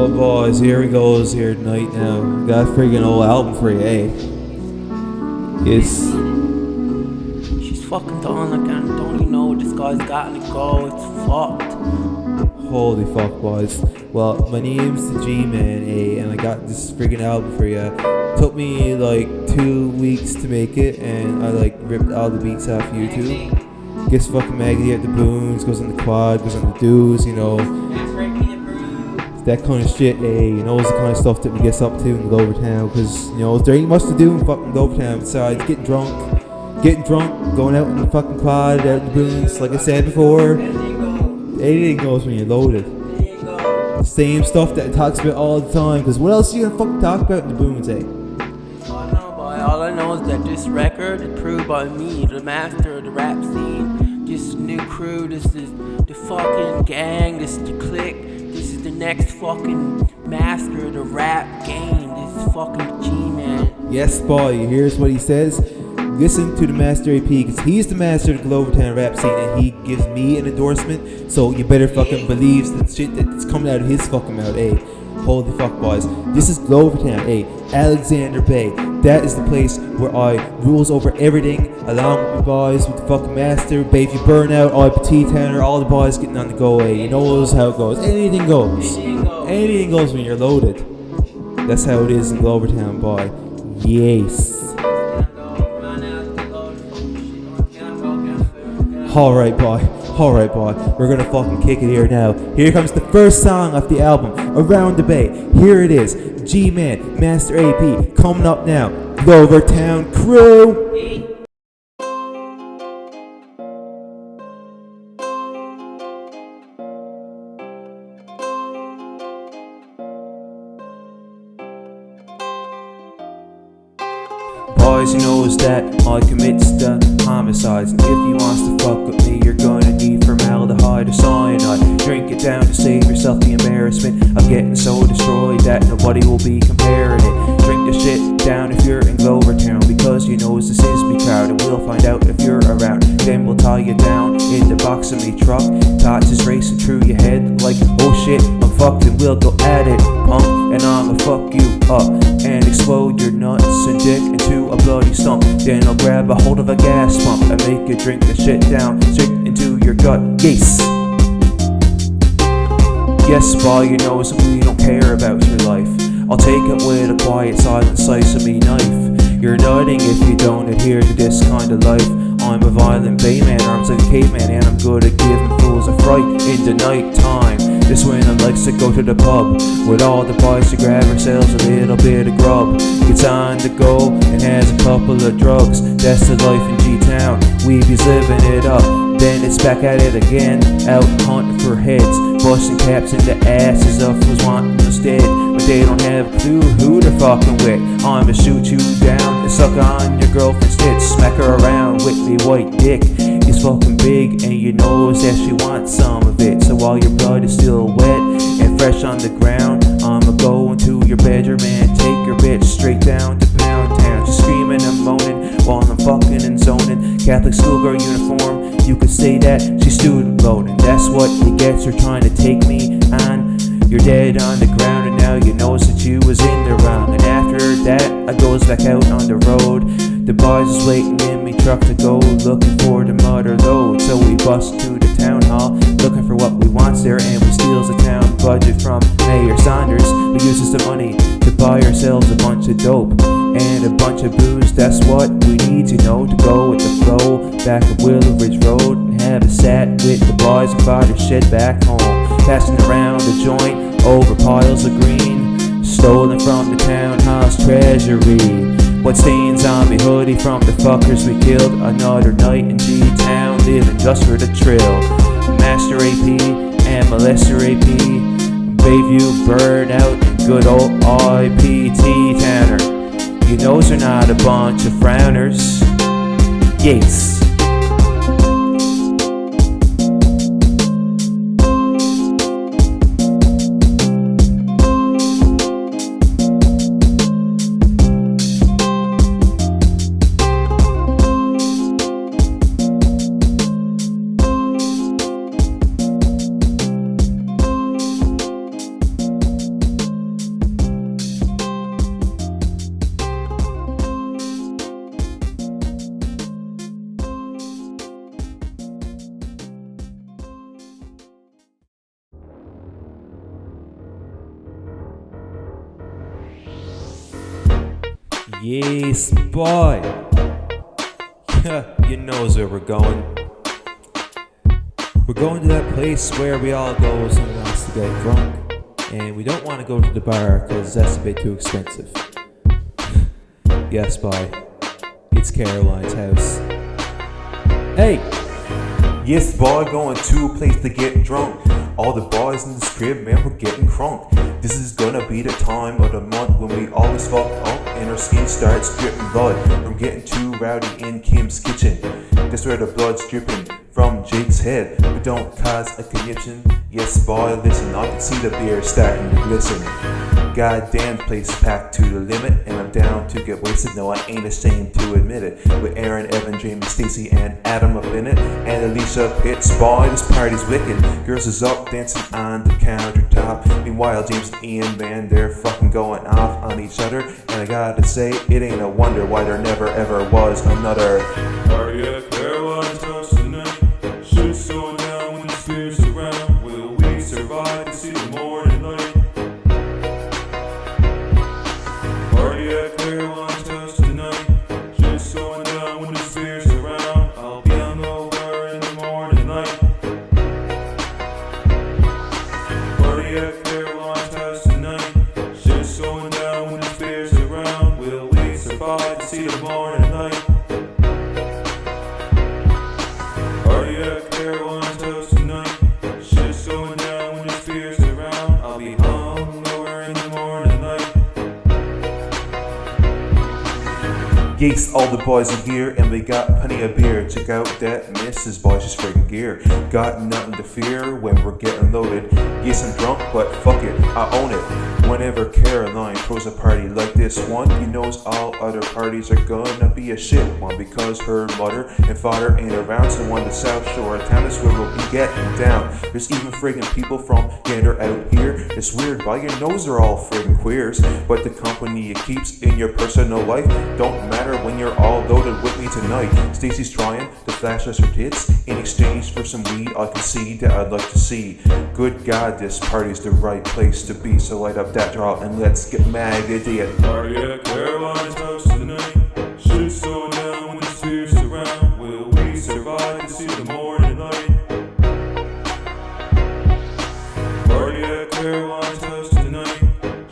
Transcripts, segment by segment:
Oh boys, here he goes here tonight now. Got a friggin' old album for you, eh? Yes. She's fucking done again. Don't you know this guy's gotta go? It's fucked. Holy fuck, boys. Well, my name's the G-Man, eh? And I got this friggin' album for you. Took me like 2 weeks to make it, and I like ripped all the beats off YouTube. Gets fucking Maggie at the boons, goes on the quad, goes on the dudes, you know. That kind of shit, you know, is the kind of stuff that we get up to in Glovertown, because, you know, there ain't much to do in fucking Glovertown besides getting drunk, going out in the fucking quad, out in the boons, like I said before. Anything goes when you're loaded. The same stuff that it talks about all the time, because what else are you gonna fucking talk about in the boons, eh? All I know is that this record is proved by me, the master of the rap scene. This new crew, this is the fucking gang, this is the clique. This is the next fucking master of the rap game. This is fucking G-Man. Yes, boy, here's what he says. Listen to the Master AP, because he's the master of the Glovertown rap scene, and he gives me an endorsement, so you better fucking believe the shit that's coming out of his fucking mouth, eh? Holy fuck, boys. This is Glovertown, eh? Alexander Bay. That is the place where I rules over everything, along with my boys, with the fucking master. Bay, if you burn out, I Petit Towner, all the boys getting on the go, eh? You know how it goes. Anything goes. Anything goes when you're loaded. That's how it is in Glovertown, boy. Yes. Alright, boy. We're gonna fucking kick it here now. Here comes the first song off the album, Around the Bay. Here it is. G-Man, Master AP, coming up now. Glovertown Crew. Boys, you knows that I commits the homicides, and if he wants to fuck with me, you're gonna need formaldehyde or cyanide. Drink it down to save yourself the embarrassment of getting so destroyed that nobody will be comparing it. Drink the shit down if you're in Glovertown, because you knows this is me crowd, and we'll find out if you're around. Then we'll tie you down in the box of me truck. Thoughts is racing through your head like, oh shit, I'm fucked, and we'll go at it, punk. And I'ma fuck you up and explode your nuts and dick into a bloody stump. Then I'll grab a hold of a gas pump and make you drink the shit down straight into your gut. Yes. Yes, boy, you know that we don't care about your life. I'll take it with a quiet, silent slice of me knife. You're nutting if you don't adhere to this kind of life. I'm a violent bayman, arms like a caveman, and I'm good at giving fools a fright in the night time. This winner likes to go to the pub with all the boys to grab ourselves a little bit of grub. Gets on the go and has a couple of drugs. That's the life in G-Town, we be living it up. Then it's back at it again, out hunting for heads, busting caps in the asses of who's wanting us dead. But they don't have a clue who they're fucking with. I'ma shoot you down and suck on your girlfriend's tits. Smack her around with me white dick. It's fucking big and you know that she wants some of it. So while your blood is still wet and fresh on the ground, I'ma go into your bedroom and take your bitch straight down to Pound Town. She's screaming and moaning while I'm fucking and zoning. Catholic schoolgirl uniform, you could say that she's student loading. That's what you get, you're trying to take me on. You're dead on the ground and now you know that you was in the wrong. And after that I goes back out on the road. The boys is waiting in me truck to go looking for the mother load. So we bust to the town hall looking for what we wants there, and we steals the town budget from Mayor Saunders. We uses the money to buy ourselves a bunch of dope and a bunch of booze. That's what we need to know to go with the flow back up Willow Ridge Road and have a sat with the boys and father shed back home. Passing around the joint over piles of green, stolen from the townhouse treasury. What stains on me hoodie from the fuckers we killed. Another night in G-Town, living just for the trill. Master AP and molester AP, Bayview burnout and good old IPT Tanner. You know they're not a bunch of frowners. Yes. Yes, boy. You knows where we're going. We're going to that place where we all go when someone wants to get drunk. And we don't want to go to the bar because that's a bit too expensive. Yes, boy. It's Caroline's house. Hey! Yes, boy, going to a place to get drunk. All the boys in this crib, man, we're getting crunk. This is gonna be the time of the month when we always fuck up and our skin starts dripping blood from getting too rowdy in Kim's kitchen. That's where the blood's dripping from Jake's head, but don't cause a conniption. Yes, boy, listen, I can see the beer starting to glisten. Goddamn place packed to the limit, and I'm down to get wasted. No, I ain't ashamed to admit it. With Aaron, Evan, Jamie, Stacy, and Adam up in it, and Alicia Pitts. Boy, this party's wicked. Girls is up dancing on the countertop. Meanwhile, James and Ian, man, they're fucking going off on each other. And I gotta say, it ain't a wonder why there never ever was another Party at Caroline's house tonight. Shit's going down when the spirits around. Will we survive to see the morning light? Party at Caroline's house tonight. Shit's going down when the spirits around. I'll be on over in the morning light. Party at Caroline's house tonight. Shit's going down when the spirits around. Will we survive to see the morning light? Party at Caroline's house tonight. Shit's going down when the spirits around. I'll be hungover in the morning light. Yes, all the boys are here and we got plenty of beer. Check out that Mrs. Boy, she's friggin' gear. Got nothing to fear when we're getting loaded. Yes, I'm drunk, but fuck it, I own it. Whenever Caroline throws a party like this one, he knows all other parties are gonna be a shit one because her mother and father ain't around. So on the South Shore of town is where we'll be getting down. There's even friggin' people from Gander out here. It's weird, by your nose they're all friggin' queers, but the company it keeps in your personal life don't matter when you're all loaded with me tonight. Stacy's trying to flash us her tits in exchange for some weed. I can see that I'd like to see. Good God, this party's the right place to be. So light up that draw and let's get mad at it. Party at Caroline's house tonight. Shit's going down when the spirits around. Will we survive to see the morning light? Party at Caroline's house tonight.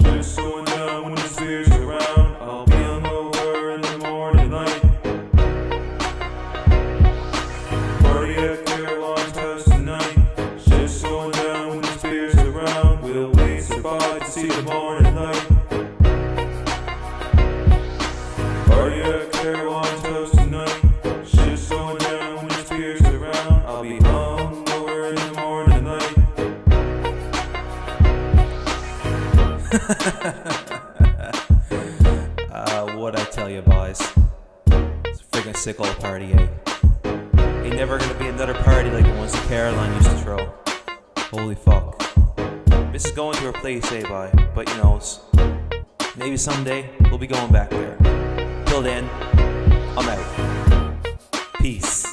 Shit's going down when the spirits around. I'll be hungover in the morning light. Party at Caroline's house tonight. Shit's going down when the spirits around. Will we survive to see the morning light? Party at Caroline's house tonight. Shit's going down when the spirits around. I'll be hungover in the morning light. What'd I tell you, boys? It's a friggin' sick old party, eh? Ain't never gonna be another party like the ones that Caroline used to throw. Holy fuck. This is going to her place, eh, boy? But you knows. Maybe someday we'll be going back there. Till then, I'm out. Peace.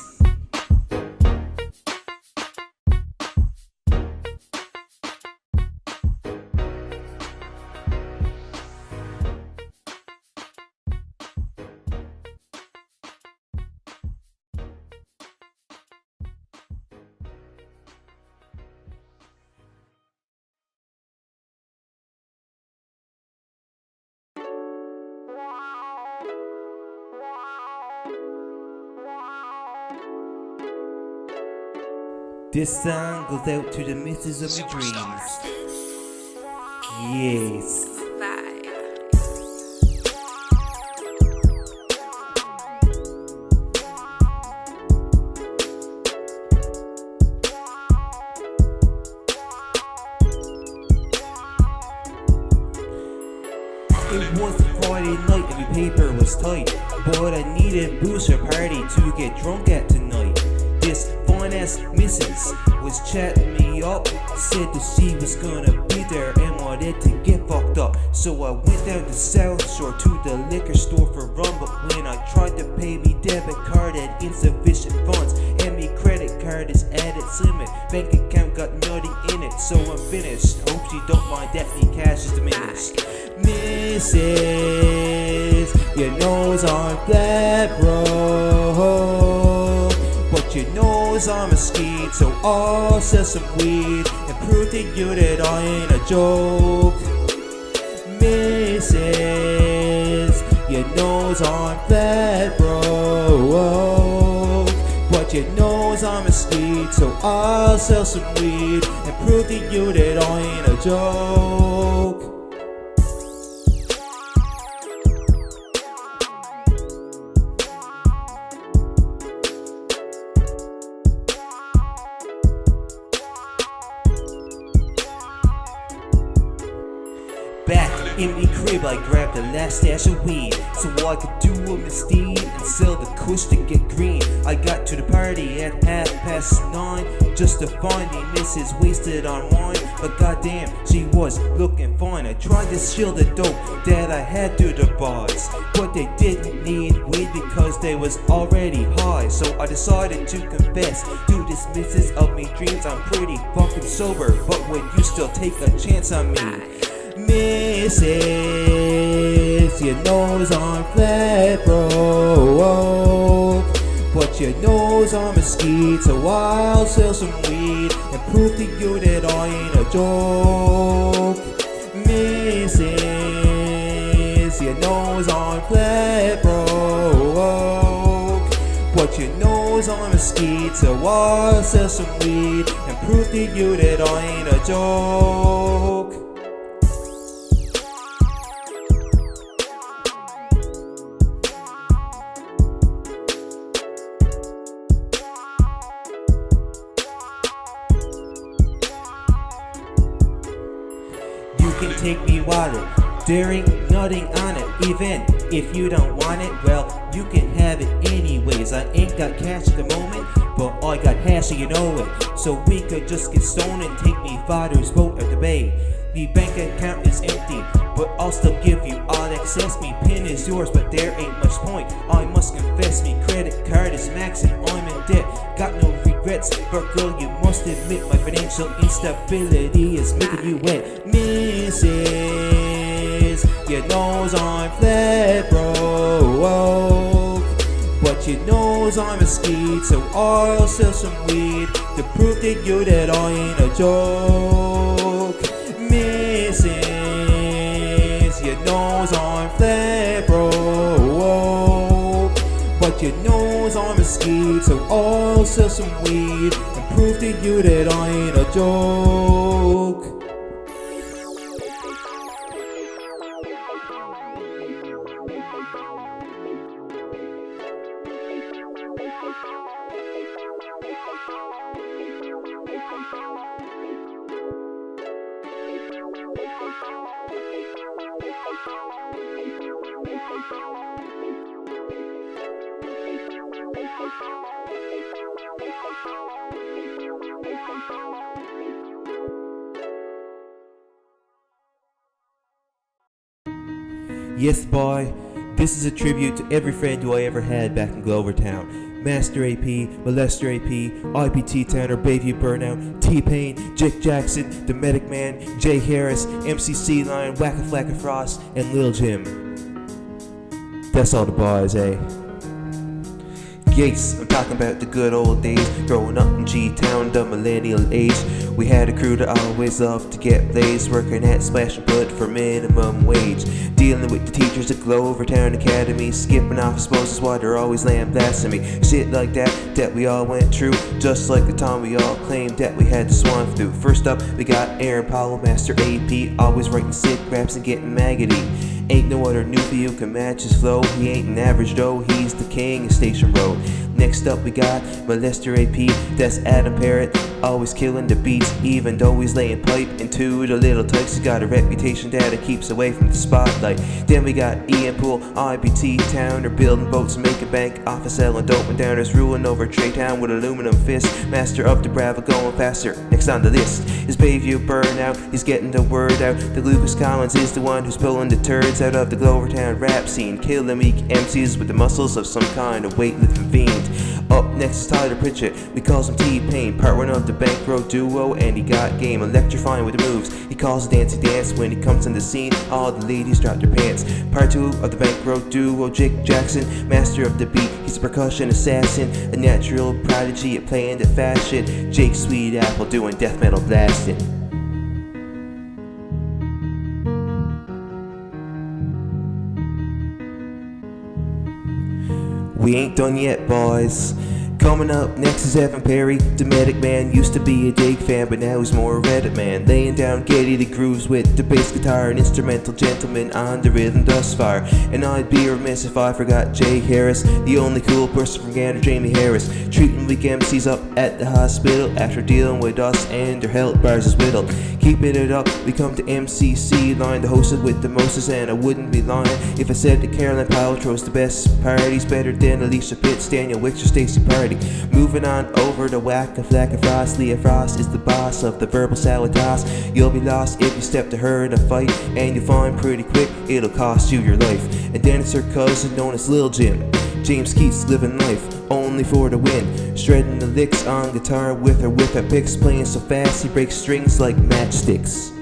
This song goes out to the misses of my dreams. Yes. It was a Friday night and my paper was tight, but I needed booze for party to get drunk at tonight. This fine-ass missus was chatting me up, said that she was gonna be there and wanted to get fucked up. So I went down to South Shore to the liquor store for rum, but when I tried to pay, me debit card had insufficient funds and me credit card is at its limit. Bank account got nothing in it, so I'm finished. Hope she don't mind that me cash is diminished. Missus, Your nose I'm flat, bro. But your nose I'm a skeet, so I'll sell some weed and prove to you that I ain't a joke. Missus, your nose I'm flat, bro. But your nose I'm a skeet, so I'll sell some weed and prove to you that I ain't a joke. Back in the crib, I grabbed the last stash of weed so I could do a misdeed and sell the kush to get green. I got to the party at 9:30 just to find me missus wasted on wine, but goddamn, she was looking fine. I tried to shield the dope that I had to the boys, but they didn't need weed because they was already high. So I decided to confess to this missus of me dreams. I'm pretty fucking sober, but would you still take a chance on me? Missus, your nose I'm flat, bro. But your nose I'm a skeet, so I'll sell some weed and prove to you that I ain't a joke. Missus, your nose I'm flat, bro. But your nose I'm a skeet, so I'll sell some weed and prove to you that I ain't a joke. You can take me wallet, there ain't nothing on it. Even if you don't want it, well, you can have it anyways. I ain't got cash at the moment, but I got hash, so you know it. So we could just get stoned and take me father's boat at the bay. The bank account is empty, but I'll still give you all access. Me pin is yours, but there ain't much point. I must confess, me credit card is maxing, I'm in debt. Got no regrets, but girl, you must admit my financial instability is making you wet. Missus, your nose I'm flat, bro. But your nose I'm a skeet, so I'll sell some weed to prove to you that I ain't a joke. Missus, your nose I'm flat, bro. But your nose I'm a skeet, so I'll sell some weed and prove to you that I ain't a joke. Yes, boy, this is a tribute to every friend who I ever had back in Glovertown. Master AP, Molester AP, IPT Tanner, Bayview Burnout, T-Pain, Jake Jackson, The Medic Man, Jay Harris, MCC Lion, Wacka Flacka Frost, and Lil Jim. That's all the boys, eh? Yes, I'm talking about the good old days, growing up in G-Town, the millennial age. We had a crew that always loved to get blazed, working at Splash and Put for minimum wage. Dealing with the teachers at Glovertown Academy, skipping off explosives while they're always laying blasphemy. Shit like that we all went through, just like the time we all claimed that we had to swan through. First up, we got Aaron Powell, Master AP, always writing sick raps and getting maggoty. Ain't no other newbie who can match his flow. He ain't an average though, he's the king of Station Road. Next up we got Molester AP, that's Adam Parrott, always killing the beats, even though he's laying pipe into the little tykes. He's got a reputation that it keeps away from the spotlight. Then we got Ian Poole, IBT Town, they're building boats and making bank off of selling dope, and downers ruling over Trey Town with aluminum fist. Master of the Bravo going faster. Next on the list is Bayview Burnout, he's getting the word out. The Lucas Collins is the one who's pulling the turds out of the Glovertown rap scene, killing weak MCs with the muscles of some kind of weightlifting fiend. Up next is Tyler Pritchett, we calls him T-Pain, part one of the Bankroad duo, and he got game, electrifying with the moves. He calls it dancey dance when he comes on the scene, all the ladies drop their pants. Part two of the Bankroad duo, Jake Jackson, master of the beat, he's a percussion assassin, a natural prodigy at playing the fashion. Jake Sweet Apple doing death metal blasting. We ain't done yet, boys. Coming up next is Evan Perry, the medic man. Used to be a Dig fan, but now he's more a Reddit man. Laying down Getty the grooves with the bass guitar, an instrumental gentleman on the rhythm thus far. And I'd be remiss if I forgot Jay Harris, the only cool person from Gander, Jamie Harris. Treating weak MCs up at the hospital after dealing with us and their health bars is whittled. Keeping it up, we come to MCC line, the hosted with the mostest, and I wouldn't be lying if I said that Caroline Powell throws the best parties, better than Alicia Pitts, Daniel Wicks, or Stacey Party. Moving on over to Whack a Flack of Frost. Leah Frost is the boss of the verbal salad toss. You'll be lost if you step to her in a fight, and you'll find pretty quick it'll cost you your life. And then it's her cousin known as Lil Jim. James Keats living life only for the win, shredding the licks on guitar with her picks, playing so fast he breaks strings like matchsticks.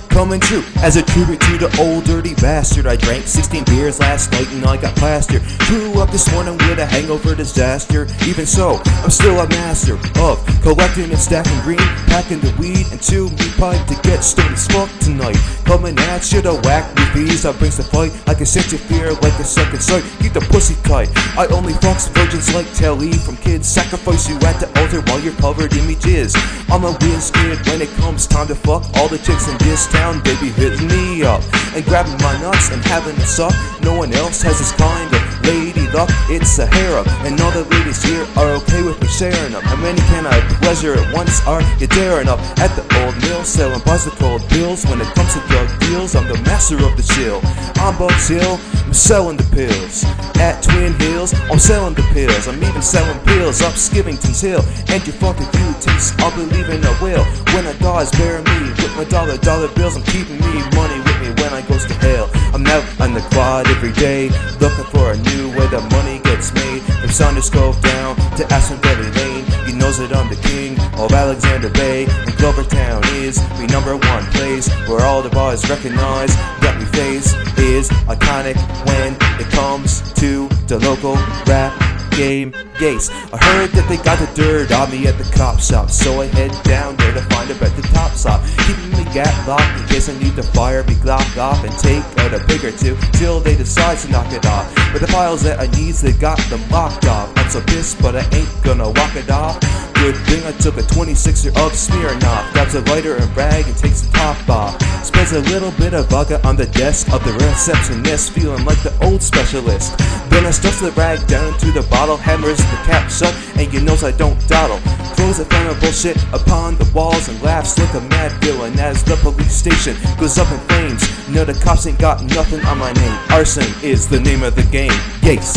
Coming true as a tribute to the old dirty bastard. I drank 16 beers last night and I got plastered. Threw up this morning with a hangover disaster. Even so, I'm still a master of collecting and stacking green, packing the weed into me pipe to get stoned as fuck tonight. Coming at you to whack me bees, I brings the fight. I can set your fear like a second sight. Keep the pussy tight. I only fucks virgins like Telly from kids. Sacrifice you at the altar while you're covered in me jizz. I'm a whiz kid when it comes time to fuck. All the chicks in this town, they be hitting me up and grabbing my nuts and having it suck. No one else has this kind of lady luck. It's a harem, and all the ladies here are okay with me sharing them. How many can I pleasure at once? Are you daring up at the old mill, selling buzz of cold bills? When it comes to drug deals, I'm the master of the chill. I'm Bucks Hill, I'm selling the pills. At Twin Hills, I'm selling the pills. I'm even selling pills up Skivington's Hill. And you fucking beauties, I'll believe in a will. When I die, bear me with my dollar bills. I'm keeping me money with me when I goes to hell. I'm out on the quad every day, looking for a new way the money gets made. From Saunders Cove down to Aspen Valley Lane, he knows that I'm the king of Alexander Bay. And Glovertown is the #1 place where all the boys recognize that me face is iconic when it comes to the local rap game. Yes, I heard that they got the dirt on me at the cop shop, so I head down there to find a better top stop. Keeping me gat locked in case I need to fire me Glock off and take out a pig or two till they decide to knock it off. But the files that I need, they got them locked off. I'm so pissed, but I ain't gonna walk it off. Good thing I took a 26er of Smirnoff, grabs a lighter and rag and takes the top off. Spreads a little bit of vodka on the desk of the receptionist, feeling like the old specialist. Then I stuffs the rag down into the bottle, hammers the cap shut, and you knows I don't dawdle. Throws the flammable shit upon the walls and laughs like a mad villain as the police station goes up in flames. No, the cops ain't got nothing on my name. Arson is the name of the game. Yes,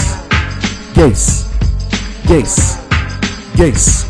yes, yes, yes.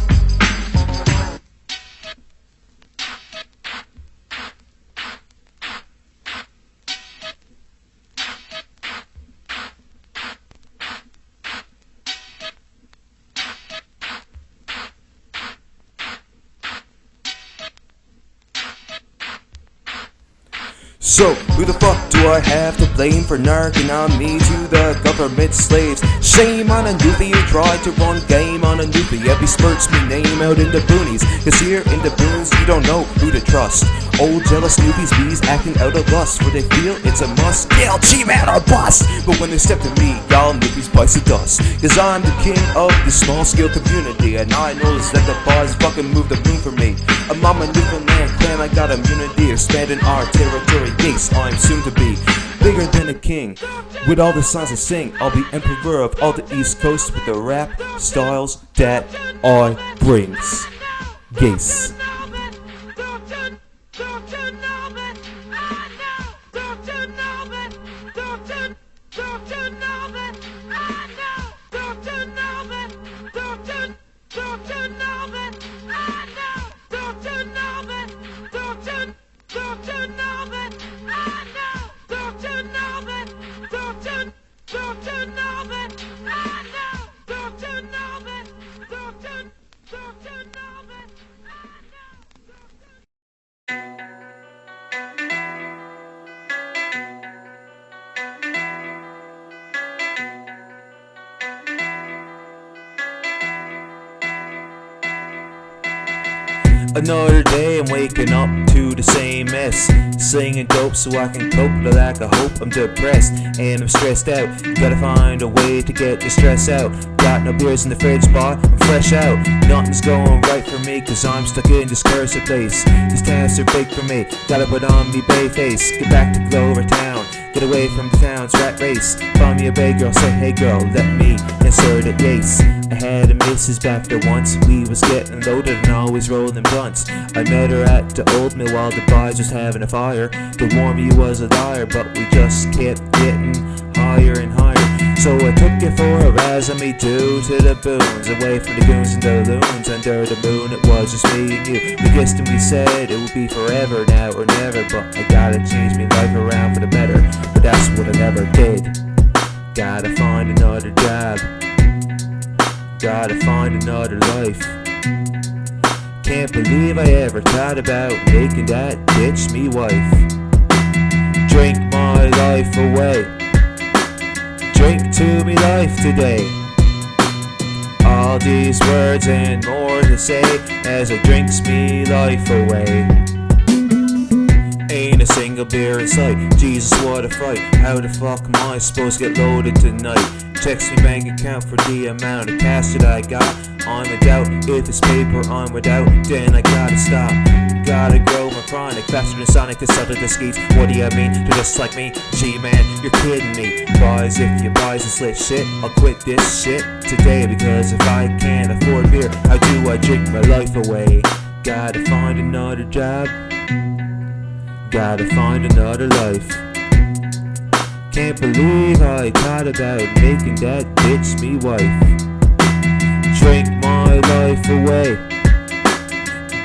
So, who the fuck do I have to blame for narking on me to the government slaves? Shame on a newbie who tried to run game on a newbie. Every spurts me name out in the boonies, cause here in the boons you don't know who to trust. Old jealous newbies bees acting out of lust, where they feel it's a must. Kill, G-Man or bust! But when they step to me, y'all newbies bites the dust. Cause I'm the king of the small scale community, and I notice that the boys fucking move the moon for me. I'm on my Newfoundland clan, I got immunity, expanding our territory. Yes, I'm soon to be bigger than a king. With all the songs I sing, I'll be emperor of all the East Coast with the rap styles that I brings. Yes. Another day I'm waking up to the same mess, slinging dope so I can cope with the lack of hope. I'm depressed and I'm stressed out, gotta find a way to get the stress out. Got no beers in the fridge but I'm fresh out. Nothing's going right for me cause I'm stuck in this cursed place. These tasks are big for me, gotta put on me bay face. Get back to Glovertown, get away from the town's rat race. Find me a bay girl, say hey girl, let me insert it, yes. I had a missus back there once, we was getting loaded and always rolling blunts. I met her at the old mill while the boys was having a fire. To warn me was a liar, but we just kept getting higher and higher. So I took it for a Razz and me too to the boons, away from the goons and the loons. Under the moon it was just me and you. We kissed and we said it would be forever now or never, but I gotta change my life around for the better. But that's what I never did. Gotta find another job, gotta find another life. Can't believe I ever thought about making that bitch me wife. Drink my life away, drink to me life today. All these words and more to say as I drinks me life away. Ain't a single beer in sight, Jesus what a fright. How the fuck am I supposed to get loaded tonight? Text me bank account for the amount of cash that I got. I'm a doubt, if it's paper I'm without, then I gotta stop. Gotta grow my chronic, faster than Sonic, this out of the skates. What do you mean, they're just like me? Gee man, you're kidding me. Boys, if you buys and slit shit, I'll quit this shit today. Because if I can't afford beer, how do I drink my life away? Gotta find another job, gotta find another life. Can't believe I thought about making that bitch me wife. Drink my life away,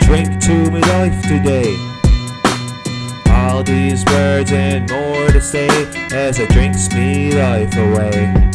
drink to me life today. All these words and more to say as I drinks me life away.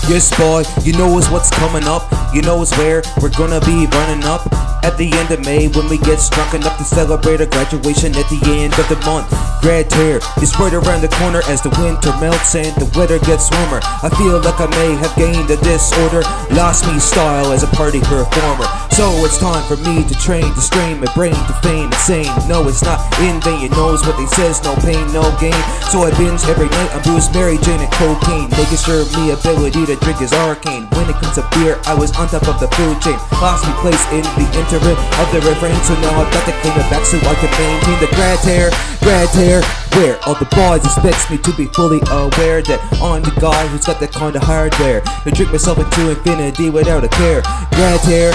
Yes boy, you know is what's coming up. You know is where we're gonna be running up. At the end of May when we get drunk enough to celebrate our graduation at the end of the month. Grad Tear is right around the corner as the winter melts and the weather gets warmer. I feel like I may have gained a disorder, lost me style as a party performer. So it's time for me to train, to strain my brain to feign insane. No, it's not in vain, you knows what they says, no pain, no gain. So I binge every night on booze, Mary Jane and cocaine, making sure me ability to drink is arcane. When it comes to beer, I was on top of the food chain, lost me place in the interim of the refrain. So now I've got to claim it back so I can maintain the Grad Tear, where all the boys expects me to be fully aware that I'm the guy who's got that kind of hardware to drink myself into infinity without a care. Grad Tear,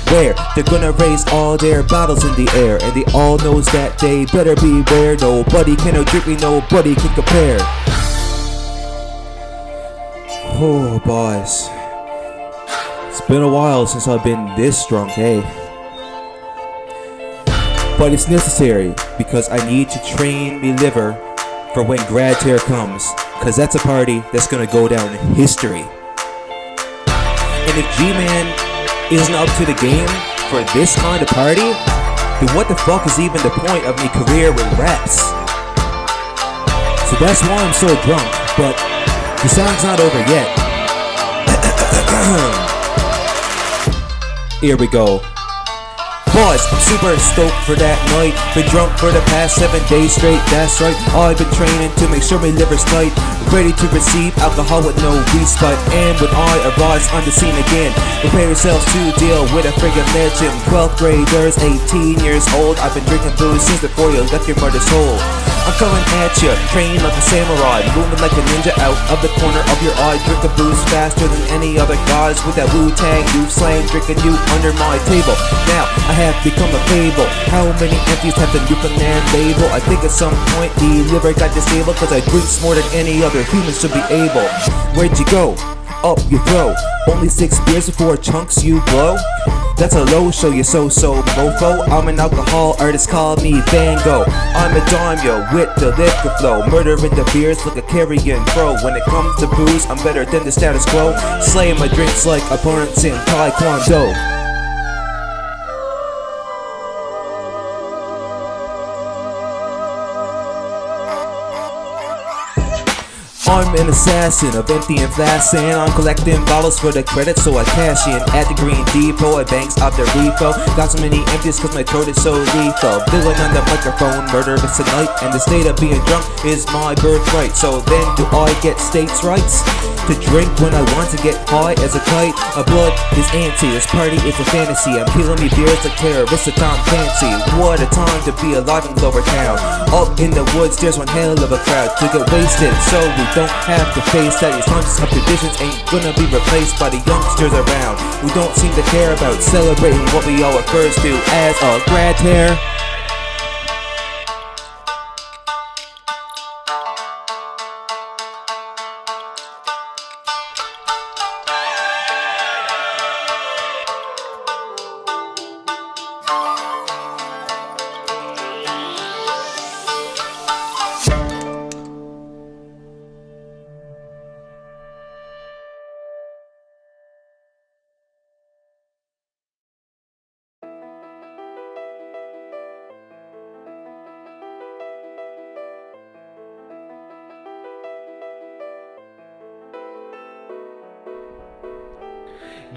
where they're gonna raise all their bottles in the air, and they all knows that they better beware. Nobody can outdrink me, nobody can compare. Oh boys, it's been a while since I've been this drunk, hey. But it's necessary because I need to train me liver for when Grad Tear comes, cause that's a party that's gonna go down in history. And if G-Man isn't up to the game for this kind of party, then what the fuck is even the point of me career with raps? So that's why I'm so drunk, but the song's not over yet. Here we go. Boys, I'm super stoked for that night. Been drunk for the past 7 days straight, that's right. I've been training to make sure my liver's tight, ready to receive alcohol with no respite. And when I arise on the scene again, prepare yourselves to deal with a friggin' legend. 12th graders, 18 years old, I've been drinking booze since before you left your mother's hole. I'm coming at ya, trained like a samurai, moving like a ninja out of the corner of your eye. Drinking booze faster than any other guys with that Wu-Tang youth slang, drinking you under my table. Now I have become a fable. How many empties have the Newfoundland label? I think at some point the liver got disabled, cause I drink more than any other human should be able. Where'd you go? Up your throat. Only 6 beers before chunks you blow? That's a low show, you so-so mofo. I'm an alcohol artist, call me Van Gogh. I'm a daimyo with the liquor flow, murdering the beers like a carrion crow. When it comes to booze, I'm better than the status quo, slaying my drinks like opponents in Taekwondo. I'm an assassin of empty and flask, and I'm collecting bottles for the credit, so I cash in at the Green Depot. I banks out the repo. Got so many empties cause my throat is so lethal. Villain on the microphone, murderous tonight, and the state of being drunk is my birthright. So then do I get states' rights to drink when I want to get high as a kite? My blood is anti, this party is a fantasy. I'm killing me beers like terrorists at Tom Clancy. What a time to be alive in Glovertown. Up in the woods, there's one hell of a crowd to get wasted, so we don't have to face that these hunches of traditions ain't gonna be replaced by the youngsters around who don't seem to care about celebrating what we all refers to as a Grad Tear.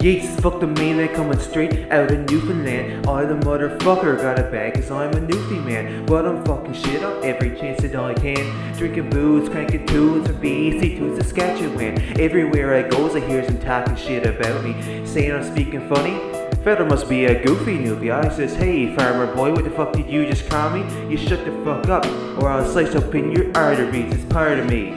Yeats, fuck the mainland coming straight out of Newfoundland. I the motherfucker got a bag cause I'm a newfie man. But I'm fucking shit up every chance that I can. Drinking booze, cranking tunes from BC to Saskatchewan. Everywhere I goes I hear some talking shit about me, saying I'm speaking funny. Fella must be a goofy newbie. I says, hey farmer boy, what the fuck did you just call me? You shut the fuck up or I'll slice up in your arteries, it's part of me.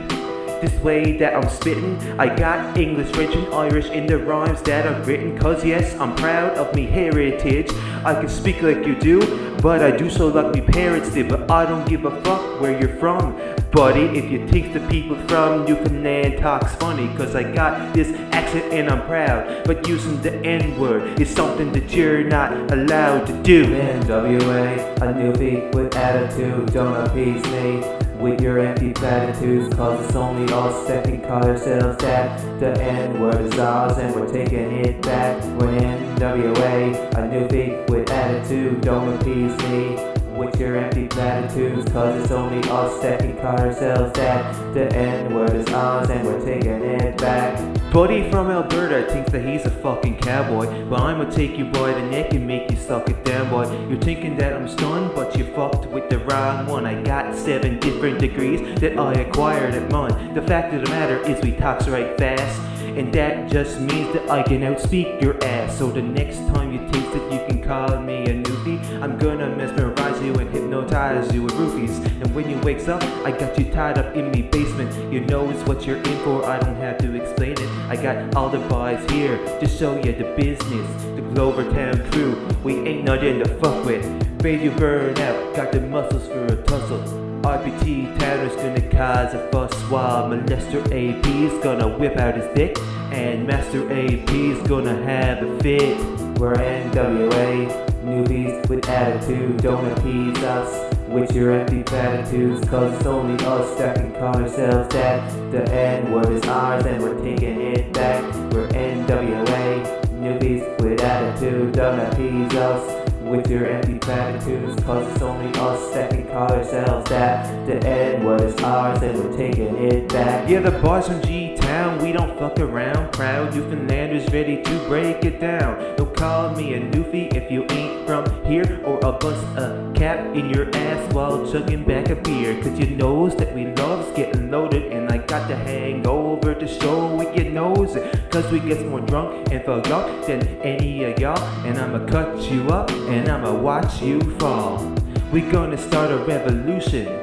This way that I'm spittin', I got English, French and Irish in the rhymes that I've written. Cause yes, I'm proud of me heritage. I can speak like you do, but I do so like me parents did. But I don't give a fuck where you're from, buddy, if you think the people from Newfoundland talks funny. Cause I got this accent and I'm proud, but using the N-word is something that you're not allowed to do. NWA, a newbie with attitude, don't appease me with your empty platitudes, cause it's only us that can call ourselves that. The N-word is ours and we're taking it back. We're NWA, a newbie with attitude, don't appease me with your empty platitudes, cause it's only us that can call ourselves that. The N-word is ours and we're taking it back. Buddy from Alberta thinks that he's a fucking cowboy, but I'ma take you by the neck and make you suck it down, boy. You're thinking that I'm stunned, but you fucked with the wrong one. I got 7 different degrees that I acquired at mine. The fact of the matter is we talks right fast, and that just means that I can outspeak your ass. So the next time you think that you can call me a newbie, I'm gonna mesmerize you and hypnotize you with roofies. And when you wakes up, I got you tied up in me basement. You know it's what you're in for, I don't have to explain it. I got all the boys here to show you the business. The Glovertown Crew, we ain't nothing to fuck with. Babe, you burn out, got the muscles for a tussle. RPT Tanner's gonna cause a fuss, while Molester AP's gonna whip out his dick, and Master AP's gonna have a fit. We're NWA, Newbies with attitude, don't appease us with your empty platitudes, cause it's only us that can call ourselves that. The N-word is ours and we're taking it back. We're NWA, newbies with attitude, don't appease us with your empty platitudes, cause it's only us that can call ourselves that. The N-word is ours and we're taking it back. Yeah, the boys from G-Town, we don't fuck around. Proud Newfoundlanders ready to break it down. Don't call me a newfie if you ain't from here, or I'll bust a cap in your ass while chugging back a beer. Cause you knows that we loves getting loaded, and I got the hangover to show with your nose. Cause we get more drunk and fucked up than any of y'all, and I'ma cut you up and I'ma watch you fall. We gonna start a revolution.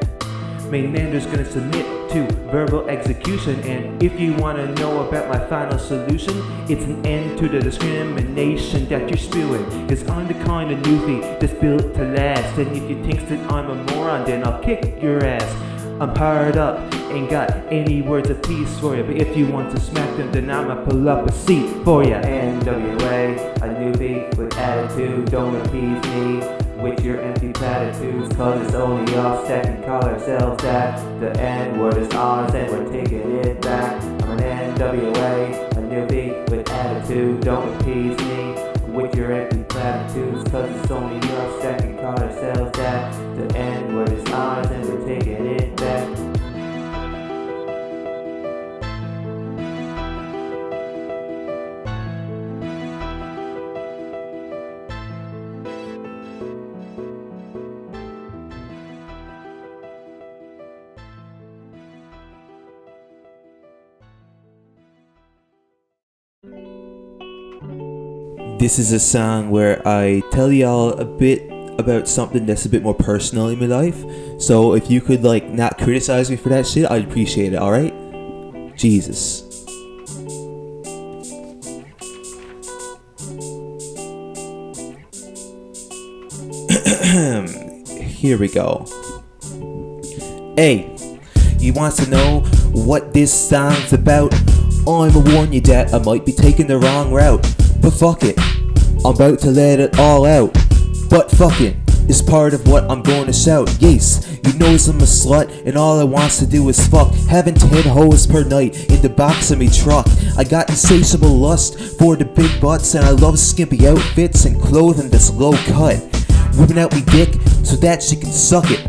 Mainlanders gonna submit to verbal execution. And if you wanna know about my final solution, it's an end to the discrimination that you're spewing. Cause I'm the kind of newbie that's built to last. And if you think that I'm a moron, then I'll kick your ass. I'm hard up, ain't got any words of peace for you, but if you want to smack them, then I'ma pull up a seat for ya. NWA, a newbie with attitude, don't appease me with your empty platitudes, cause it's only us that can call ourselves that. The N-word is ours and we're taking it back. I'm an NWA, a newbie with attitude, don't appease me with your empty platitudes, cause it's only us that can call ourselves that. The N-word is ours and we're taking it back. This is a song where I tell y'all a bit about something that's a bit more personal in my life. So if you could not criticize me for that shit, I'd appreciate it, alright? Jesus. Here we go. Hey, you want to know what this song's about? I'ma warn you that I might be taking the wrong route, but fuck it, I'm about to let it all out. But fucking is part of what I'm going to shout. Yes, you knows I'm a slut, and all I wants to do is fuck. Having 10 hoes per night in the box of me truck. I got insatiable lust for the big butts, and I love skimpy outfits and clothing that's low cut. Whipping out me dick so that she can suck it.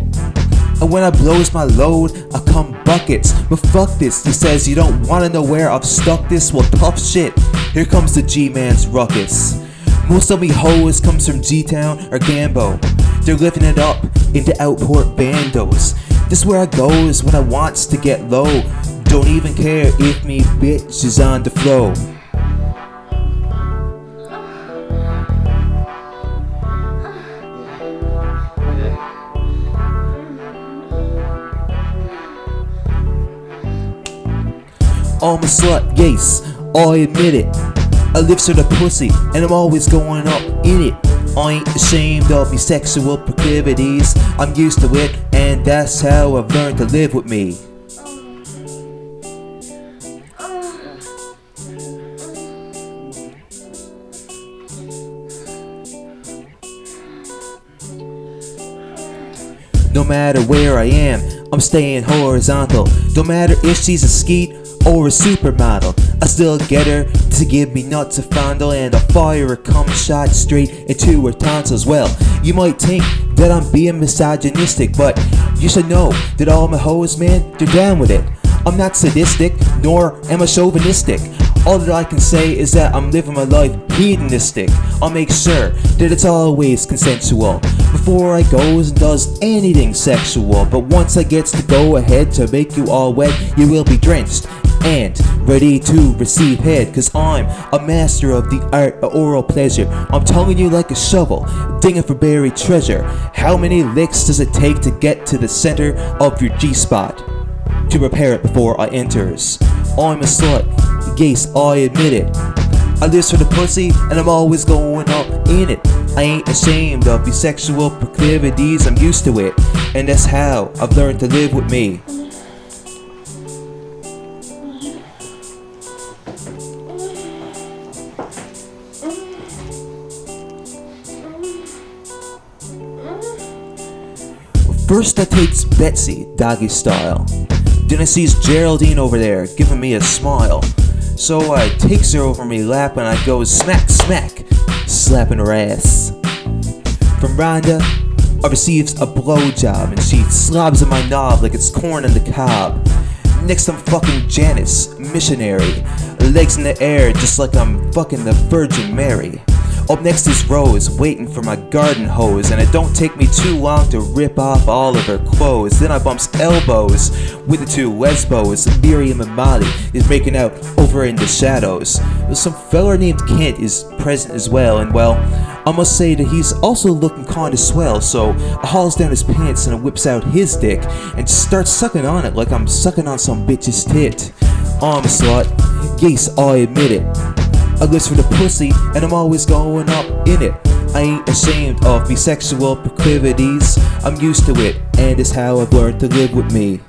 And when I blows my load, I come buckets. But fuck this, he says you don't wanna know where I've stuck this. Well, tough shit, here comes the G-Man's ruckus. Most of me hoes comes from G-Town or Gambo. They're living it up into Outport bandos. This where I goes when I wants to get low. Don't even care if me bitch is on the flow. I'm a slut, yes, I admit it. I live for the pussy, and I'm always going up in it. I ain't ashamed of me sexual proclivities. I'm used to it, and that's how I've learned to live with me. No matter where I am, I'm staying horizontal. No matter if she's a skeet or a supermodel, I still get her to give me nuts to fondle, and I'll fire a cum shot straight into her tonsils. Well, you might think that I'm being misogynistic, but you should know that all my hoes, man, they're down with it. I'm not sadistic, nor am I chauvinistic. All that I can say is that I'm living my life hedonistic. I'll make sure that it's always consensual before I goes and does anything sexual. But once I gets to go ahead to make you all wet, you will be drenched and ready to receive head. Cause I'm a master of the art of oral pleasure. I'm tonguing you like a shovel, dinging for buried treasure. How many licks does it take to get to the center of your G-spot? To prepare it before I enters. I'm a slut, yes, I admit it. I live for the pussy, and I'm always going up in it. I ain't ashamed of these sexual proclivities, I'm used to it. And that's how I've learned to live with me. First I takes Betsy, doggy style. Then I sees Geraldine over there, giving me a smile. So I takes her over me lap and I goes smack, smack, slapping her ass. From Rhonda, I receives a blowjob and she slobs in my knob like it's corn on the cob. Next I'm fucking Janice, missionary, legs in the air just like I'm fucking the Virgin Mary. Up next is Rose, waiting for my garden hose, and it don't take me too long to rip off all of her clothes. Then I bumps elbows with the two lesbos. Miriam and Molly is making out over in the shadows. Some fella named Kent is present as well, and well, I must say that he's also looking kinda swell, so I hauls down his pants and I whips out his dick and starts sucking on it like I'm sucking on some bitch's tit. I'm a slut, yes, I admit it. I live for the pussy, and I'm always going up in it. I ain't ashamed of me sexual proclivities. I'm used to it, and it's how I've learned to live with me.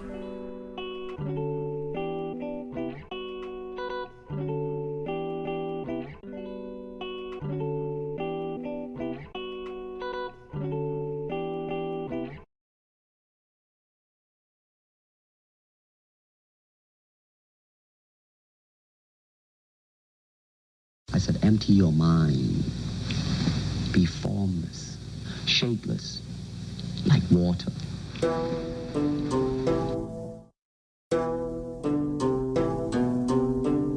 I said, empty your mind. Be formless, shapeless, like water.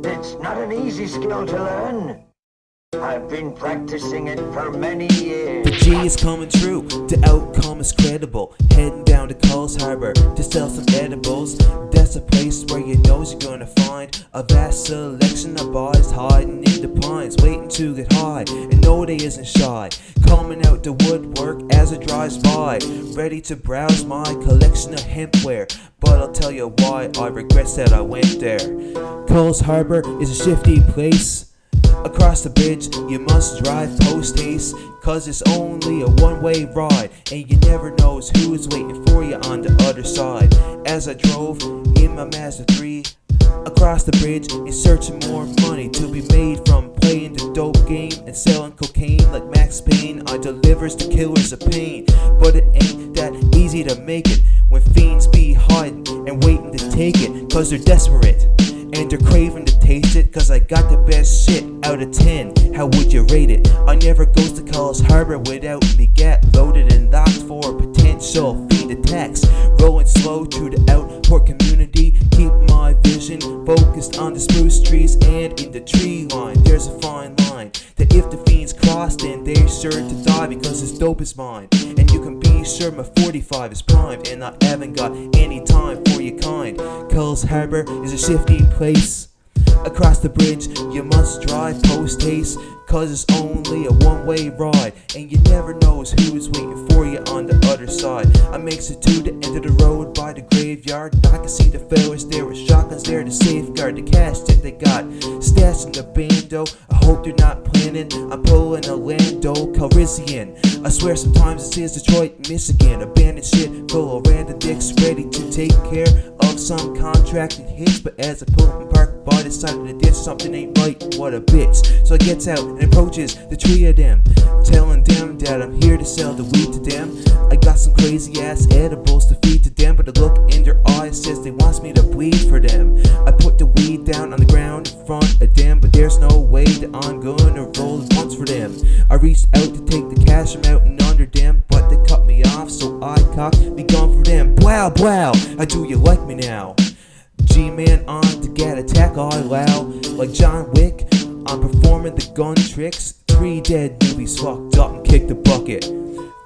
It's not an easy skill to learn. I've been practicing it for many years. The G is coming true, the outcome is credible. Heading down to Culls Harbor to sell some edibles. That's a place where you know you're gonna find a vast selection of boys hiding in the pines, waiting to get high, and no they isn't shy. Coming out the woodwork as it drives by, ready to browse my collection of hempware. But I'll tell you why I regret that I went there. Culls Harbor is a shifty place. Across the bridge, you must drive post-haste, cause it's only a one-way ride, and you never knows who is waiting for you on the other side. As I drove in my Mazda 3 across the bridge in search of more money to be made from playing the dope game and selling cocaine like Max Payne, I delivers the killers of pain. But it ain't that easy to make it when fiends be hiding and waiting to take it, cause they're desperate and they're craving to taste it, cause I got the best shit out of 10. How would you rate it? I never goes to Culls Harbor without me get loaded and locked for potential feed attacks. Rolling slow through the outport community, keep my vision focused on the spruce trees and in the tree line. There's a fine line that if the fiends cross, then they're sure to die because this dope is mine. And you can be sure my 45 is primed, and I haven't got any time for your kind. Culls Harbor is a shifty place. Across the bridge, you must drive post-haste, cause it's only a one-way ride, and you never knows who is waiting for you on the other side. I makes it to the end of the road by the graveyard, and I can see the fellas there with shotguns there to safeguard the cash that they got stashed in the bando. I hope they're not planning on pulling a Lando Calrissian. I swear sometimes it says Detroit, Michigan, abandoned shit full of random dicks ready to take care of some contracted hits. But as I pull up and park by the side of the ditch, something ain't right, what a bitch. So I gets out and approaches the three of them, telling them that I'm here to sell the weed to them. I got some crazy ass edibles to feed to them, but the look in their eyes says they wants me to bleed for them. I put the weed down on the ground in front of them, but there's no way that I'm gonna roll it once for them. I reached out to take the cash from out and under them, but they cut me off, so I cocked me gun for them. Wow, wow, how do you like me now? G-Man on to get attack, I allow. Like John Wick, I'm performing the gun tricks. 3 dead movies fucked up and kicked the bucket.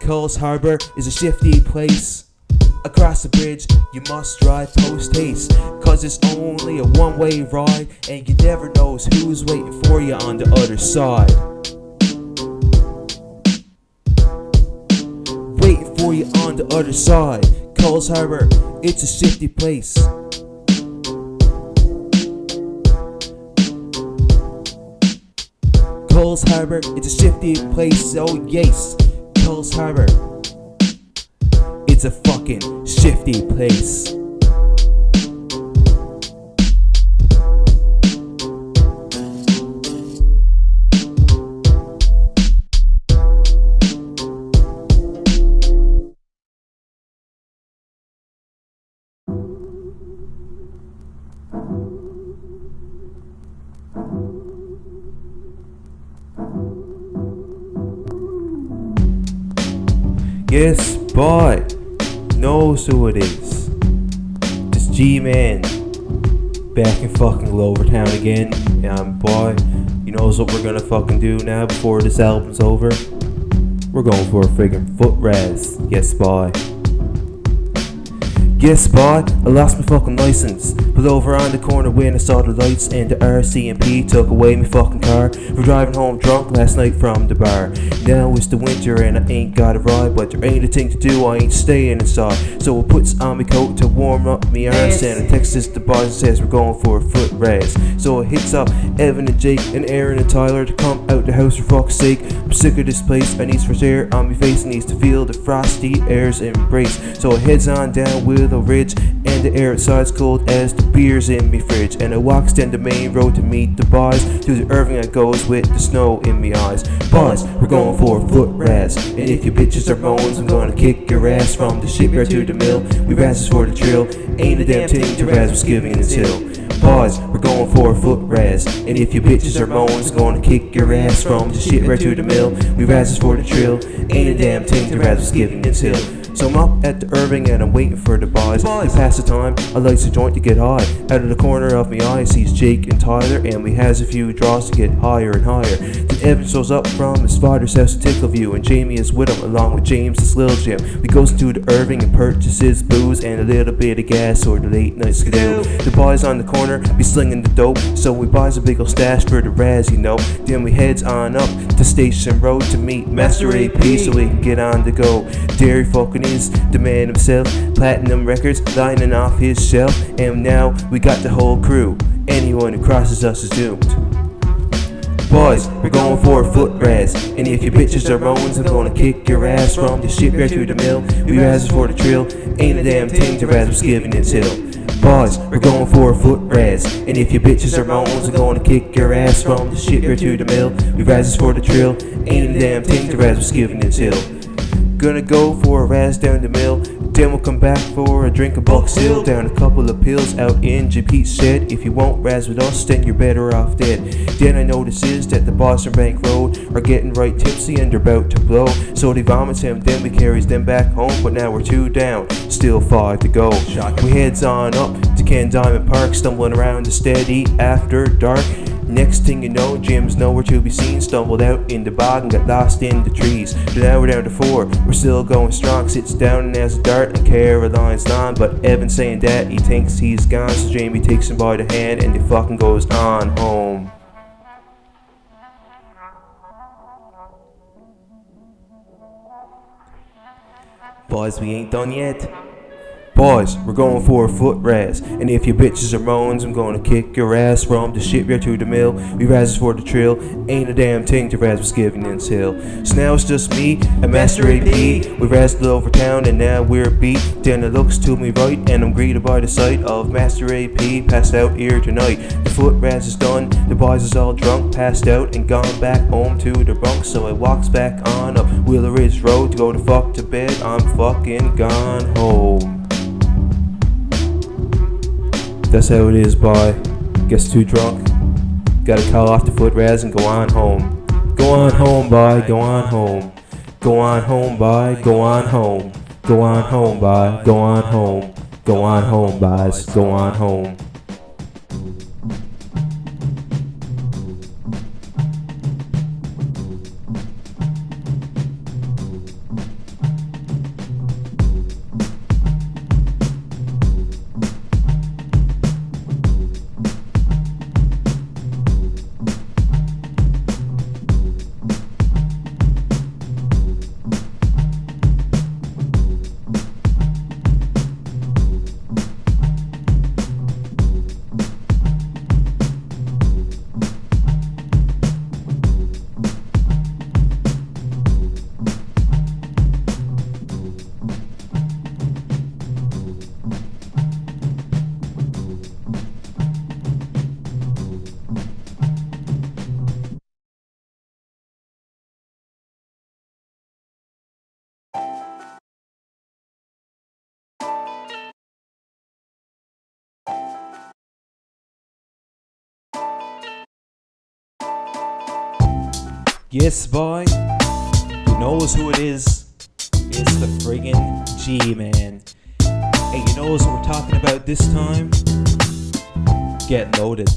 Culls Harbor is a shifty place. Across the bridge, you must drive post-haste, cause it's only a one-way ride, and you never knows who's waiting for you on the other side. Waiting for you on the other side. Culls Harbor, it's a shifty place. Culls Harbor, it's a shifty place, oh yes. Culls Harbor, it's a fucking shifty place. Yes, boy, knows who it is. This G-Man, back in fucking Glovertown again. And boy, you knows what we're gonna fucking do now before this album's over? We're going for a friggin' foot Razz. Yes, boy. Yes, boy, I lost my fucking license. Pulled over on the corner when I saw the lights, and the RCMP took away my fucking car for driving home drunk last night from the bar. Now it's the winter and I ain't got a ride, but there ain't a thing to do, I ain't staying inside. So I puts on my coat to warm up me arse, and I texts the boys and says we're going for a foot Razz. So I hits up Evan and Jake and Aaron and Tyler to come out the house for fuck's sake. I'm sick of this place, I need fresh air on my face, needs to feel the frosty air's embrace. So I heads on down Willow Ridge, and the air outside's cold as the beer's in me fridge. And I walks down the main road to meet the boys. To the Irving I goes with the snow in me eyes. Boys, we're going for a foot Razz, and if you bitches are bones, I'm gonna kick your ass from the shipyard to the mill. We razzes for the drill, ain't a damn thing to razz was giving until. Boys, we're going for a foot Razz, and if you bitches are bones, I'm gonna kick your ass from the shipyard to the mill. We razzes for the drill, ain't a damn thing to razz was giving until. So I'm up at the Irving and I'm waiting for the boys. To pass the time, I lights a joint to get high. Out of the corner of my eye, I sees Jake and Tyler, and we has a few draws to get higher and higher. Then Evan shows up from his father's house to Tickleview, and Jamie is with him along with James and Lil Jim. We goes into the Irving and purchases booze and a little bit of gas or the late night skidoo. The boys on the corner be slinging the dope, so we buys a big ol' stash for the Razz, you know. Then we heads on up to Station Road to meet Master AP so we can get on the go. Dairy fucking is the man himself, platinum records lining off his shelf, and now we got the whole crew. Anyone who crosses us is doomed. Boys, we're going for a foot Razz, and if your bitches are bones, I'm gonna kick your ass from the shipyard to the mill. We razzes for the drill, ain't a damn thing to razz was giving until. Boys, we're going for a foot Razz, and if your bitches are bones, I'm gonna kick your ass from the shipyard to the mill. We razzes for the drill, ain't a damn thing to razz was giving until. Gonna go for a Razz down the mill, then we'll come back for a drink of Buck Seal, down a couple of pills out in JP's shed. If you won't razz with us, then you're better off dead. Then I notices that the Boston Bank Road are getting right tipsy and they're about to blow. So they vomits him, then we carries them back home, but now we're 2 down, still 5 to go. We heads on up to Ken Diamond Park, stumbling around the steady after dark. Next thing you know, Jim's nowhere to be seen, stumbled out in the bog and got lost in the trees. So now we're down to 4, we're still going strong, sits down and has a dart and Caroline's on, but Evan's saying that he thinks he's gone, so Jamie takes him by the hand and he fucking goes on home. Boys, we ain't done yet. Boys, we're going for a foot Razz, and if your bitches are moans, I'm gonna kick your ass from the shipyard to the mill. We razzes for the trail, ain't a damn thing to razz was giving until. So now it's just me and Master AP. We razzed over town and now we're beat. Then it looks to me right, and I'm greeted by the sight of Master AP passed out here tonight. The foot Razz is done, the boys is all drunk, passed out and gone back home to the bunk. So I walks back on up Willow Ridge Road to go to fuck to bed. I'm fucking gone home. That's how it is, boy. Gets too drunk, gotta call off the foot Razz and go on home. Go on home, boy, go on home. Go on home, boy, go on home. Go on home, boy, go on home. Go on home, boys, go on home. Yes, boy, you knows who it is. It's the friggin' G-Man. Hey, you know what we're talking about this time? Getting loaded.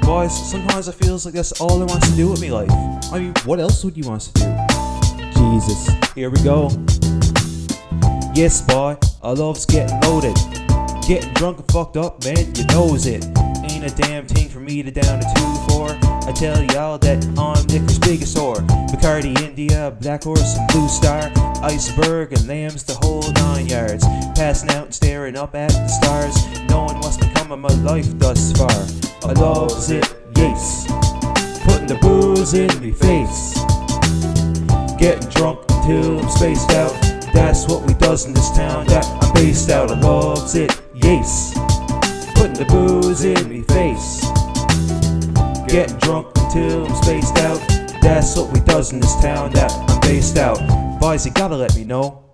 Boys, sometimes it feels like that's all I want to do with my life. I mean, what else would you want to do? Jesus, here we go. Yes, boy, I loves getting loaded. Getting drunk and fucked up, man, you knows it. Ain't a damn thing for me to down to 2-4. I tell y'all that I'm liquor's biggest whore. Bacardi, India, Black Horse and Blue Star, Iceberg and Lambs, the whole 9 yards. Passing out and staring up at the stars, knowing what's become of my life thus far. I loves it, yes. Putting the booze in me face. Getting drunk until I'm spaced out. That's what we does in this town that I'm based out. I loves it, yes. Putting the booze in me face. Getting drunk until I'm spaced out. That's what we does in this town that I'm based out. Boys, you gotta let me know.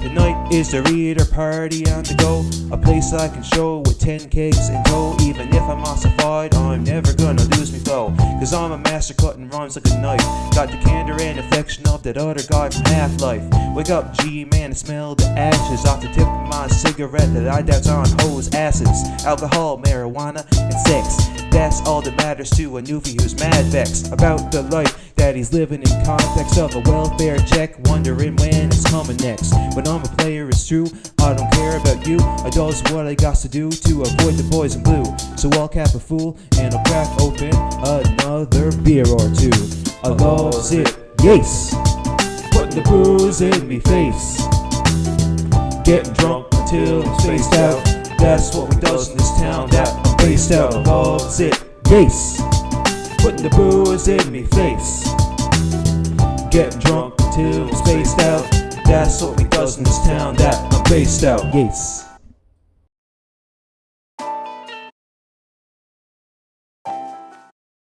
Tonight is the reader party on the go. A place I can show with 10 kegs in tow. Even if I'm ossified, I'm never gonna lose me flow. Cause I'm a master cutting rhymes like a knife. Got the candor and affection of that other guy from Half-Life. Wake up, G-Man, and smell the ashes off the tip of my cigarette that I doubts on hoes' asses. Alcohol, marijuana, and sex. That's all that matters to a newfie who's mad vexed about the life that he's living in context of a welfare check, wondering when it's coming next. When I'm a player, it's true, I don't care about you. I does what I got to do to avoid the boys in blue. So I'll cap a fool and I'll crack open another beer or two. I loves it, yes. Putting the booze in me face. Getting drunk until I'm spaced out. That's what we does in this town that I'm based out. I loves it, yes. Putting the booze in me face. Getting drunk until I'm spaced out. That's what we does in this town that I'm based out. Yes.